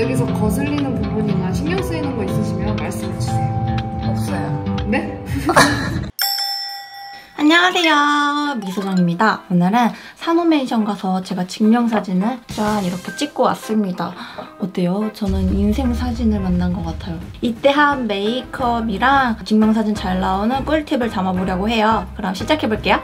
여기서 거슬리는 부분이나 신경 쓰이는 거 있으시면 말씀해주세요. 없어요. 네? 안녕하세요, 미소정입니다. 오늘은 사노메이션 가서 제가 증명사진을 짠 이렇게 찍고 왔습니다. 어때요? 저는 인생 사진을 만난 것 같아요. 이때 한 메이크업이랑 증명사진 잘 나오는 꿀팁을 담아보려고 해요. 그럼 시작해볼게요.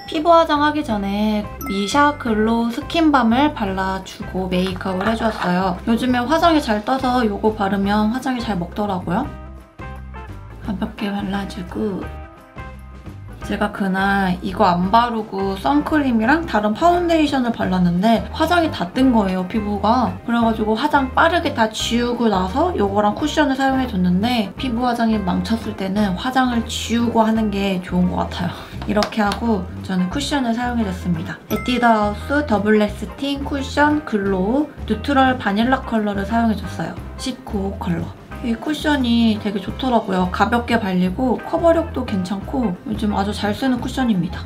피부 화장하기 전에 미샤 글로우 스킨밤을 발라주고 메이크업을 해주었어요. 요즘에 화장이 잘 떠서 이거 바르면 화장이 잘 먹더라고요. 가볍게 발라주고, 제가 그날 이거 안 바르고 선크림이랑 다른 파운데이션을 발랐는데 화장이 다 뜬 거예요, 피부가. 그래가지고 화장 빠르게 다 지우고 나서 이거랑 쿠션을 사용해줬는데 피부 화장이 망쳤을 때는 화장을 지우고 하는 게 좋은 것 같아요. 이렇게 하고 저는 쿠션을 사용해줬습니다. 에뛰드하우스 더블 래스팅 쿠션 글로우 뉴트럴 바닐라 컬러를 사용해줬어요. 19호 컬러. 이 쿠션이 되게 좋더라고요. 가볍게 발리고 커버력도 괜찮고 요즘 아주 잘 쓰는 쿠션입니다.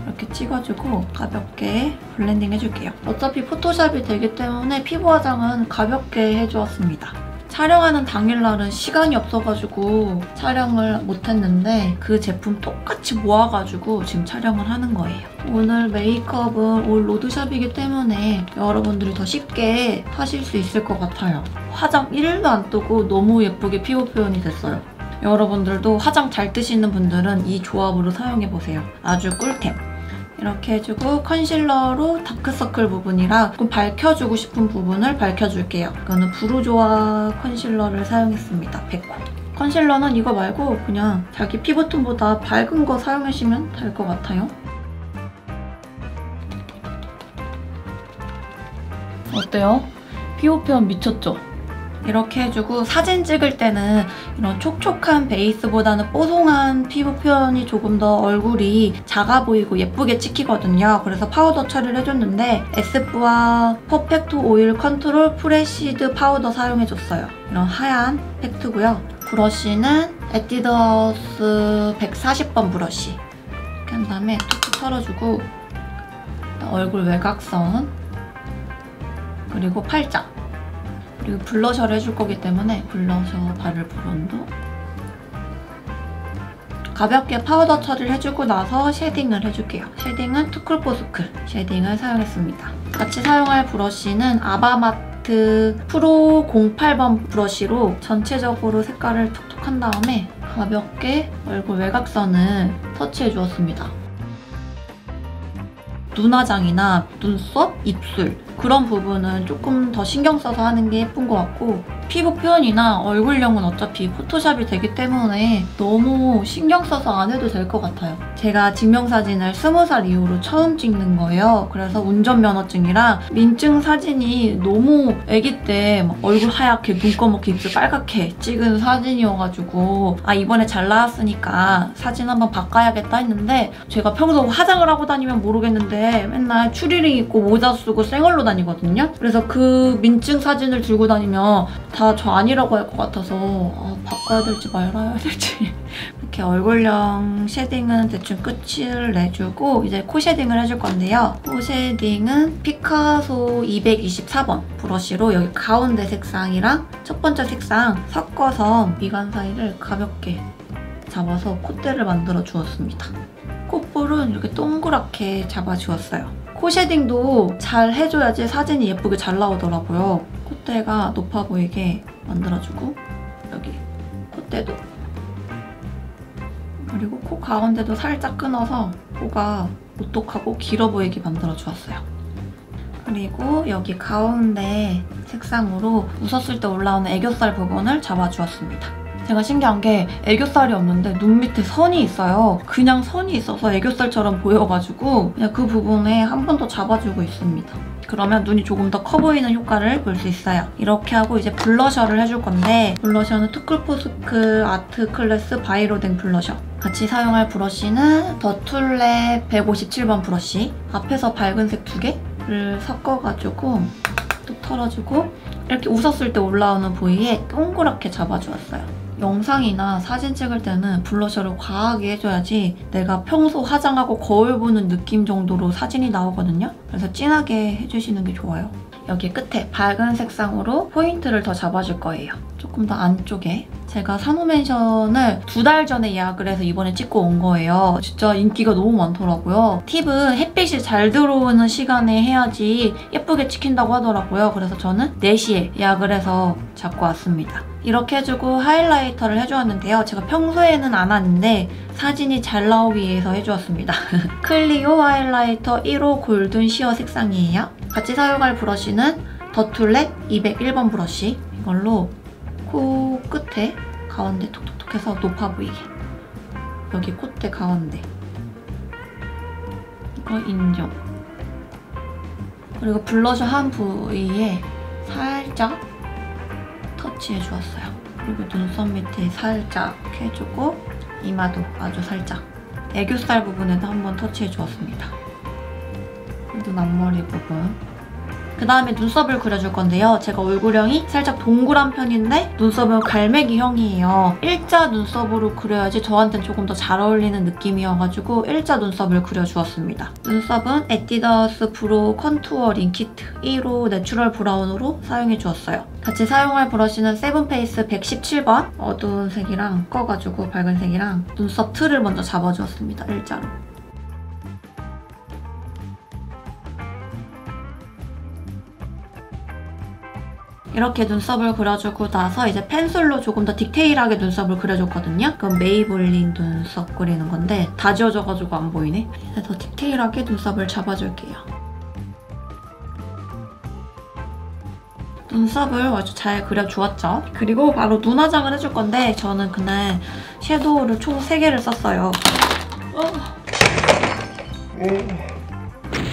이렇게 찍어주고 가볍게 블렌딩 해줄게요. 어차피 포토샵이 되기 때문에 피부 화장은 가볍게 해주었습니다. 촬영하는 당일날은 시간이 없어가지고 촬영을 못했는데 그 제품 똑같이 모아가지고 지금 촬영을 하는 거예요. 오늘 메이크업은 올 로드샵이기 때문에 여러분들이 더 쉽게 하실 수 있을 것 같아요. 화장 1도 안 뜨고 너무 예쁘게 피부 표현이 됐어요. 여러분들도 화장 잘 뜨시는 분들은 이 조합으로 사용해보세요. 아주 꿀템. 이렇게 해주고 컨실러로 다크서클 부분이랑 조금 밝혀주고 싶은 부분을 밝혀줄게요. 이거는 브루조아 컨실러를 사용했습니다. 100호. 컨실러는 이거 말고 그냥 자기 피부톤보다 밝은 거 사용하시면 될 것 같아요. 어때요? 피부 표현 미쳤죠? 이렇게 해주고 사진 찍을 때는 이런 촉촉한 베이스보다는 뽀송한 피부 표현이 조금 더 얼굴이 작아 보이고 예쁘게 찍히거든요. 그래서 파우더 처리를 해줬는데 에스쁘아 퍼펙트 오일 컨트롤 프레시드 파우더 사용해줬어요. 이런 하얀 팩트고요. 브러쉬는 에뛰드하우스 140번 브러쉬. 이렇게 한 다음에 툭툭 털어주고 얼굴 외곽선 그리고 팔자 그리고 블러셔를 해줄 거기 때문에 블러셔 바를 부분도 가볍게 파우더 처리를 해주고 나서 쉐딩을 해줄게요. 쉐딩은 투쿨포스쿨 쉐딩을 사용했습니다. 같이 사용할 브러쉬는 아바마트 프로 08번 브러쉬로 전체적으로 색깔을 톡톡 한 다음에 가볍게 얼굴 외곽선을 터치해 주었습니다. 눈화장이나 눈썹, 입술 그런 부분은 조금 더 신경 써서 하는 게 예쁜 것 같고 피부 표현이나 얼굴형은 어차피 포토샵이 되기 때문에 너무 신경 써서 안 해도 될 것 같아요. 제가 증명사진을 20살 이후로 처음 찍는 거예요. 그래서 운전면허증이랑 민증 사진이 너무 아기 때 막 얼굴 하얗게 눈 검게 입술 빨갛게 찍은 사진이어가지고 아 이번에 잘 나왔으니까 사진 한번 바꿔야겠다 했는데 제가 평소 화장을 하고 다니면 모르겠는데 맨날 추리닝 입고 모자 쓰고 쌩얼로 다니거든요. 그래서 그 민증 사진을 들고 다니면 다 저 아니라고 할 것 같아서 바꿔야 될지 말아야 될지 이렇게 얼굴형 쉐딩은 대충 끝을 내주고 이제 코 쉐딩을 해줄 건데요. 코 쉐딩은 피카소 224번 브러쉬로 여기 가운데 색상이랑 첫 번째 색상 섞어서 미간 사이를 가볍게 잡아서 콧대를 만들어 주었습니다. 콧볼은 이렇게 동그랗게 잡아주었어요. 코 쉐딩도 잘 해줘야지 사진이 예쁘게 잘 나오더라고요. 콧대가 높아 보이게 만들어주고 여기 콧대도 그리고 코 가운데도 살짝 끊어서 코가 오똑하고 길어 보이게 만들어주었어요. 그리고 여기 가운데 색상으로 웃었을 때 올라오는 애교살 부분을 잡아주었습니다. 제가 신기한 게 애교살이 없는데 눈 밑에 선이 있어요. 그냥 선이 있어서 애교살처럼 보여가지고 그냥 그 부분에 한 번 더 잡아주고 있습니다. 그러면 눈이 조금 더 커 보이는 효과를 볼 수 있어요. 이렇게 하고 이제 블러셔를 해줄 건데 블러셔는 투쿨포스쿨 아트 클래스 바이로댕 블러셔. 같이 사용할 브러쉬는 더툴랩 157번 브러쉬. 앞에서 밝은 색 2개를 섞어가지고 뚝 털어주고 이렇게 웃었을 때 올라오는 부위에 동그랗게 잡아주었어요. 영상이나 사진 찍을 때는 블러셔를 과하게 해줘야지 내가 평소 화장하고 거울 보는 느낌 정도로 사진이 나오거든요. 그래서 진하게 해주시는 게 좋아요. 여기 끝에 밝은 색상으로 포인트를 더 잡아줄 거예요. 조금 더 안쪽에. 제가 산호맨션을 2달 전에 예약을 해서 이번에 찍고 온 거예요. 진짜 인기가 너무 많더라고요. 팁은 햇빛이 잘 들어오는 시간에 해야지 예쁘게 찍힌다고 하더라고요. 그래서 저는 4시에 예약을 해서 잡고 왔습니다. 이렇게 해주고 하이라이터를 해주었는데요. 제가 평소에는 안 하는데 사진이 잘 나오기 위해서 해주었습니다. 클리오 하이라이터 1호 골든 시어 색상이에요. 같이 사용할 브러쉬는 더툴렛 201번 브러쉬. 이걸로 코 끝에 가운데 톡톡톡 해서 높아 보이게. 여기 콧대 가운데. 이거 인중. 그리고 블러셔 한 부위에 살짝 터치해 주었어요. 그리고 눈썹 밑에 살짝 해주고 이마도 아주 살짝. 애교살 부분에도 한번 터치해 주었습니다. 눈 앞머리 부분. 그 다음에 눈썹을 그려줄 건데요. 제가 얼굴형이 살짝 동그란 편인데 눈썹은 갈매기형이에요. 일자 눈썹으로 그려야지 저한테는 조금 더 잘 어울리는 느낌이어가지고 일자 눈썹을 그려주었습니다. 눈썹은 에뛰드하우스 브로우 컨투어 링키트 1호 내추럴 브라운으로 사용해주었어요. 같이 사용할 브러쉬는 세븐페이스 117번 어두운 색이랑 꺼가지고 밝은 색이랑 눈썹 틀을 먼저 잡아주었습니다. 일자로. 이렇게 눈썹을 그려주고 나서 이제 펜슬로 조금 더 디테일하게 눈썹을 그려줬거든요. 그건 메이블린 눈썹 그리는 건데 다 지워져가지고 안 보이네. 이제 더 디테일하게 눈썹을 잡아줄게요. 눈썹을 아주 잘 그려주었죠. 그리고 바로 눈 화장을 해줄 건데 저는 그날 섀도우를 총 3개를 썼어요.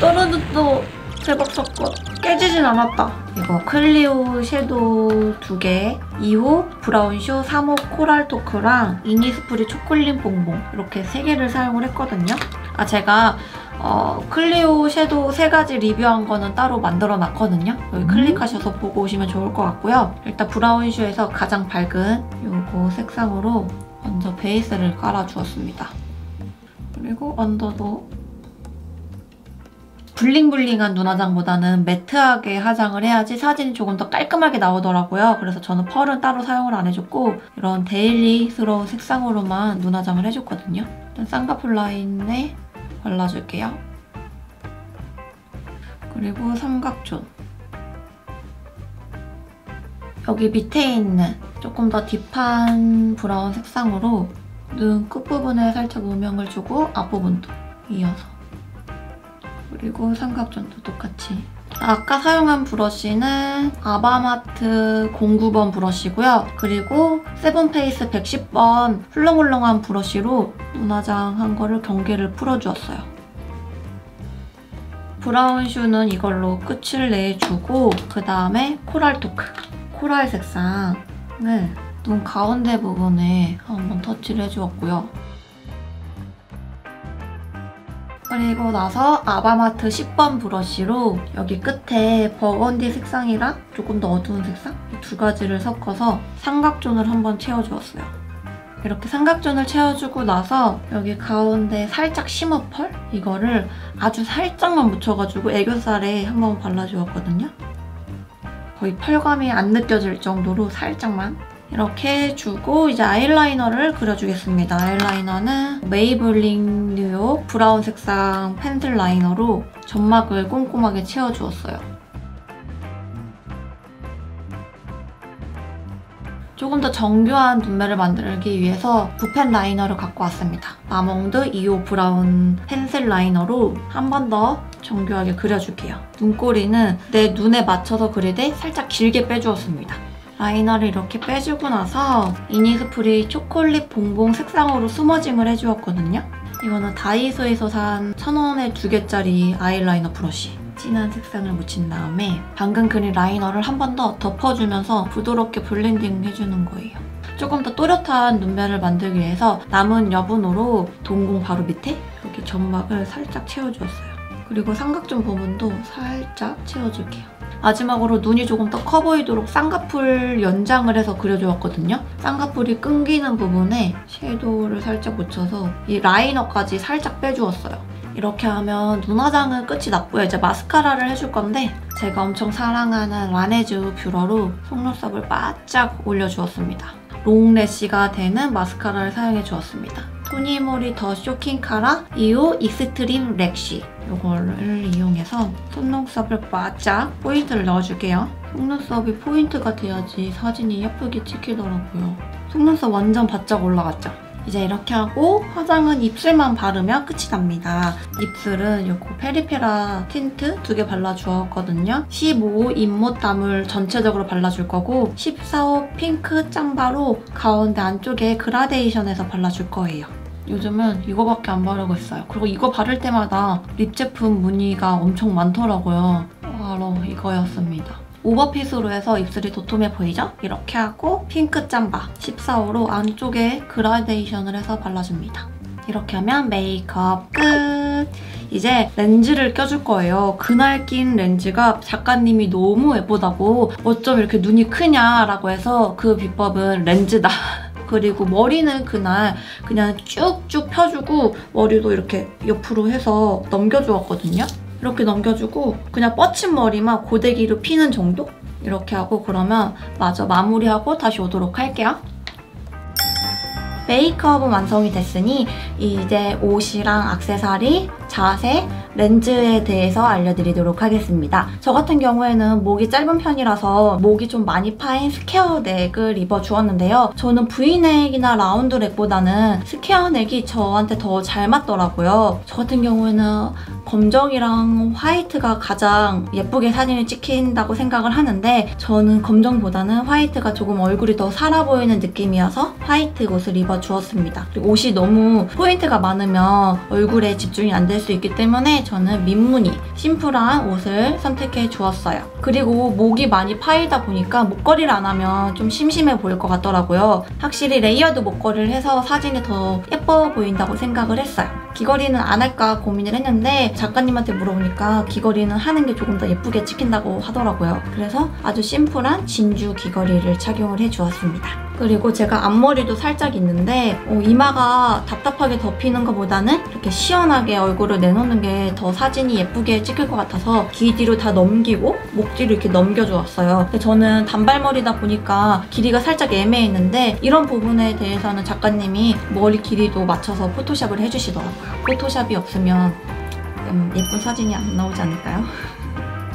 떨어졌어. 대박 사건. 깨지진 않았다. 이거 클리오 섀도우 2개, 2호 브라운쇼 3호 코랄 토크랑 이니스프리 초콜릿 봉봉 이렇게 3개를 사용을 했거든요. 제가 클리오 섀도우 3가지 리뷰한 거는 따로 만들어놨거든요. 여기 클릭하셔서 보고 오시면 좋을 것 같고요. 일단 브라운쇼에서 가장 밝은 요거 색상으로 먼저 베이스를 깔아주었습니다. 그리고 언더도 블링블링한 눈화장보다는 매트하게 화장을 해야지 사진이 조금 더 깔끔하게 나오더라고요. 그래서 저는 펄은 따로 사용을 안 해줬고 이런 데일리스러운 색상으로만 눈화장을 해줬거든요. 일단 쌍꺼풀 라인에 발라줄게요. 그리고 삼각존. 여기 밑에 있는 조금 더 딥한 브라운 색상으로 눈 끝부분에 살짝 음영을 주고 앞부분도 이어서. 그리고 삼각존도 똑같이. 아까 사용한 브러쉬는 아바마트 09번 브러쉬고요. 그리고 세븐페이스 110번 훌렁훌렁한 브러쉬로 눈화장 한 거를 경계를 풀어주었어요. 브라운 슈는 이걸로 끝을 내주고 그 다음에 코랄 토크, 코랄 색상을 눈 가운데 부분에 한번 터치를 해주었고요. 그리고 나서 아바마트 10번 브러쉬로 여기 끝에 버건디 색상이랑 조금 더 어두운 색상? 이 2가지를 섞어서 삼각존을 한번 채워주었어요. 이렇게 삼각존을 채워주고 나서 여기 가운데 살짝 쉬머 펄? 이거를 아주 살짝만 묻혀가지고 애교살에 한번 발라주었거든요. 거의 펄감이 안 느껴질 정도로 살짝만. 이렇게 해주고 이제 아이라이너를 그려주겠습니다. 아이라이너는 메이블린 뉴욕 브라운 색상 펜슬 라이너로 점막을 꼼꼼하게 채워주었어요. 조금 더 정교한 눈매를 만들기 위해서 붓펜 라이너를 갖고 왔습니다. 마몽드 2호 브라운 펜슬 라이너로 한 번 더 정교하게 그려줄게요. 눈꼬리는 내 눈에 맞춰서 그리되 살짝 길게 빼주었습니다. 라이너를 이렇게 빼주고 나서 이니스프리 초콜릿 봉봉 색상으로 스머징을 해주었거든요. 이거는 다이소에서 산 1,000원에 2개짜리 아이라이너 브러쉬. 진한 색상을 묻힌 다음에 방금 그린 라이너를 한 번 더 덮어주면서 부드럽게 블렌딩 해주는 거예요. 조금 더 또렷한 눈매를 만들기 위해서 남은 여분으로 동공 바로 밑에 여기 점막을 살짝 채워주었어요. 그리고 삼각존 부분도 살짝 채워줄게요. 마지막으로 눈이 조금 더 커 보이도록 쌍꺼풀 연장을 해서 그려주었거든요. 쌍꺼풀이 끊기는 부분에 섀도우를 살짝 묻혀서 이 라이너까지 살짝 빼주었어요. 이렇게 하면 눈화장은 끝이 났고요. 이제 마스카라를 해줄 건데 제가 엄청 사랑하는 라네즈 뷰러로 속눈썹을 바짝 올려주었습니다. 롱래쉬가 되는 마스카라를 사용해 주었습니다. 토니모리 더 쇼킹 카라 2호 익스트림 렉쉬 이거를 이용해서 속눈썹을 바짝 포인트를 넣어줄게요. 속눈썹이 포인트가 돼야지 사진이 예쁘게 찍히더라고요. 속눈썹 완전 바짝 올라갔죠? 이제 이렇게 하고 화장은 입술만 바르면 끝이 납니다. 입술은 요거 페리페라 틴트 2개 발라주었거든요. 15호 잇몸땀을 전체적으로 발라줄 거고 14호 핑크 짱바로 가운데 안쪽에 그라데이션해서 발라줄 거예요. 요즘은 이거밖에 안 바르고 있어요. 그리고 이거 바를 때마다 립 제품 문의가 엄청 많더라고요. 바로 이거였습니다. 오버핏으로 해서 입술이 도톰해 보이죠? 이렇게 하고 핑크 짬바 14호로 안쪽에 그라데이션을 해서 발라줍니다. 이렇게 하면 메이크업 끝! 이제 렌즈를 껴줄 거예요. 그날 낀 렌즈가 작가님이 너무 예쁘다고 어쩜 이렇게 눈이 크냐라고 해서 그 비법은 렌즈다. 그리고 머리는 그날 그냥 쭉쭉 펴주고 머리도 이렇게 옆으로 해서 넘겨주었거든요. 이렇게 넘겨주고 그냥 뻗친 머리만 고데기로 피는 정도? 이렇게 하고 그러면 마저 마무리하고 다시 오도록 할게요. 메이크업은 완성이 됐으니 이제 옷이랑 액세서리, 자세, 렌즈에 대해서 알려드리도록 하겠습니다. 저 같은 경우에는 목이 짧은 편이라서 목이 좀 많이 파인 스퀘어 넥을 입어주었는데요. 저는 V넥이나 라운드 넥보다는 스퀘어 넥이 저한테 더 잘 맞더라고요. 저 같은 경우에는 검정이랑 화이트가 가장 예쁘게 사진을 찍힌다고 생각을 하는데 저는 검정보다는 화이트가 조금 얼굴이 더 살아 보이는 느낌이어서 화이트 옷을 입어주었습니다. 그리고 옷이 너무 포인트가 많으면 얼굴에 집중이 안 될 수 있기 때문에 저는 민무늬, 심플한 옷을 선택해 주었어요. 그리고 목이 많이 파이다 보니까 목걸이를 안 하면 좀 심심해 보일 것 같더라고요. 확실히 레이어드 목걸이를 해서 사진이 더 예뻐 보인다고 생각을 했어요. 귀걸이는 안 할까 고민을 했는데 작가님한테 물어보니까 귀걸이는 하는 게 조금 더 예쁘게 찍힌다고 하더라고요. 그래서 아주 심플한 진주 귀걸이를 착용을 해주었습니다. 그리고 제가 앞머리도 살짝 있는데 이마가 답답하게 덮이는 것보다는 이렇게 시원하게 얼굴을 내놓는 게 더 사진이 예쁘게 찍힐 것 같아서 귀 뒤로 다 넘기고 목 뒤로 이렇게 넘겨주었어요. 근데 저는 단발머리다 보니까 길이가 살짝 애매했는데 이런 부분에 대해서는 작가님이 머리 길이도 맞춰서 포토샵을 해주시더라고요. 포토샵이 없으면 예쁜 사진이 안 나오지 않을까요?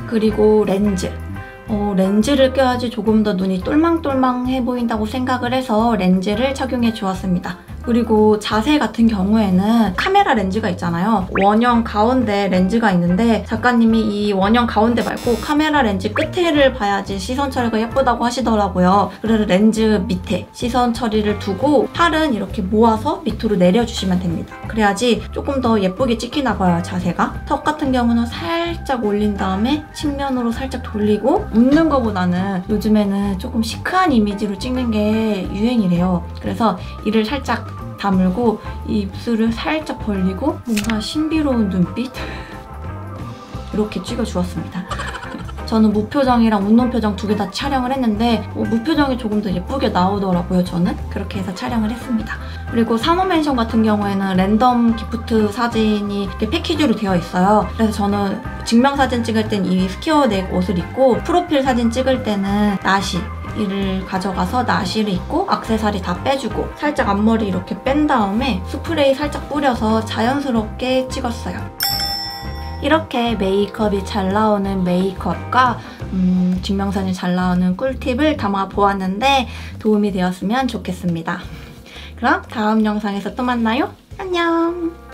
그리고 렌즈. 렌즈를 껴야지 조금 더 눈이 똘망똘망해 보인다고 생각을 해서 렌즈를 착용해 주었습니다. 그리고 자세 같은 경우에는 카메라 렌즈가 있잖아요. 원형 가운데 렌즈가 있는데 작가님이 이 원형 가운데 말고 카메라 렌즈 끝에를 봐야지 시선 처리가 예쁘다고 하시더라고요. 그래서 렌즈 밑에 시선 처리를 두고 팔은 이렇게 모아서 밑으로 내려주시면 됩니다. 그래야지 조금 더 예쁘게 찍히나 봐요, 자세가. 턱 같은 경우는 살짝 올린 다음에 측면으로 살짝 돌리고 웃는 것보다는 요즘에는 조금 시크한 이미지로 찍는 게 유행이래요. 그래서 이를 살짝 다물고 입술을 살짝 벌리고 뭔가 신비로운 눈빛? 이렇게 찍어주었습니다. 저는 무표정이랑 웃는 표정 2개 다 촬영을 했는데 무표정이 조금 더 예쁘게 나오더라고요, 저는. 그렇게 해서 촬영을 했습니다. 그리고 산호맨션 같은 경우에는 랜덤 기프트 사진이 이렇게 패키지로 되어 있어요. 그래서 저는 증명사진 찍을 땐 이 스퀘어 넥 옷을 입고 프로필 사진 찍을 때는 나시 이를 가져가서 나시를 입고 액세서리 다 빼주고 살짝 앞머리 이렇게 뺀 다음에 스프레이 살짝 뿌려서 자연스럽게 찍었어요. 이렇게 메이크업이 잘 나오는 메이크업과 증명사진이 잘 나오는 꿀팁을 담아 보았는데 도움이 되었으면 좋겠습니다. 그럼 다음 영상에서 또 만나요. 안녕!